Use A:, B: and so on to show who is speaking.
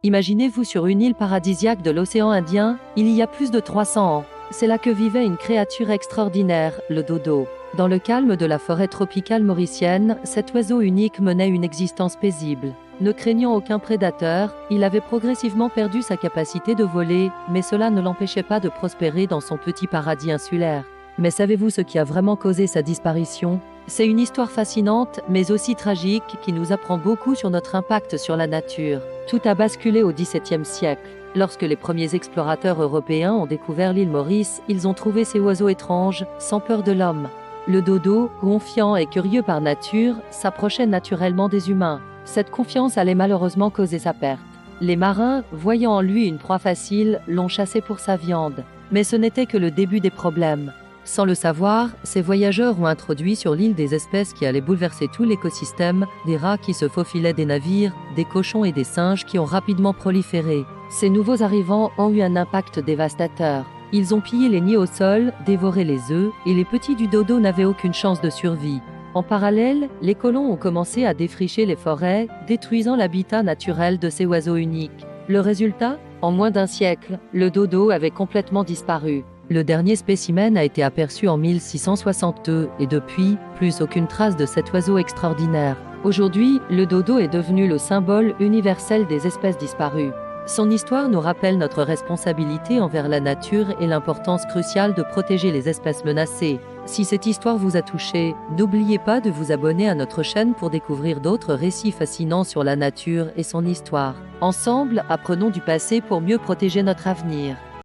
A: Imaginez-vous sur une île paradisiaque de l'océan Indien, il y a plus de 300 ans. C'est là que vivait une créature extraordinaire, le dodo. Dans le calme de la forêt tropicale mauricienne, cet oiseau unique menait une existence paisible. Ne craignant aucun prédateur, il avait progressivement perdu sa capacité de voler, mais cela ne l'empêchait pas de prospérer dans son petit paradis insulaire. Mais savez-vous ce qui a vraiment causé sa disparition ? C'est une histoire fascinante, mais aussi tragique, qui nous apprend beaucoup sur notre impact sur la nature. Tout a basculé au XVIIe siècle. Lorsque les premiers explorateurs européens ont découvert l'île Maurice, ils ont trouvé ces oiseaux étranges, sans peur de l'homme. Le dodo, confiant et curieux par nature, s'approchait naturellement des humains. Cette confiance allait malheureusement causer sa perte. Les marins, voyant en lui une proie facile, l'ont chassé pour sa viande. Mais ce n'était que le début des problèmes. Sans le savoir, ces voyageurs ont introduit sur l'île des espèces qui allaient bouleverser tout l'écosystème, des rats qui se faufilaient des navires, des cochons et des singes qui ont rapidement proliféré. Ces nouveaux arrivants ont eu un impact dévastateur. Ils ont pillé les nids au sol, dévoré les œufs, et les petits du dodo n'avaient aucune chance de survie. En parallèle, les colons ont commencé à défricher les forêts, détruisant l'habitat naturel de ces oiseaux uniques. Le résultat ? En moins d'un siècle, le dodo avait complètement disparu. Le dernier spécimen a été aperçu en 1662 et depuis, plus aucune trace de cet oiseau extraordinaire. Aujourd'hui, le dodo est devenu le symbole universel des espèces disparues. Son histoire nous rappelle notre responsabilité envers la nature et l'importance cruciale de protéger les espèces menacées. Si cette histoire vous a touché, n'oubliez pas de vous abonner à notre chaîne pour découvrir d'autres récits fascinants sur la nature et son histoire. Ensemble, apprenons du passé pour mieux protéger notre avenir.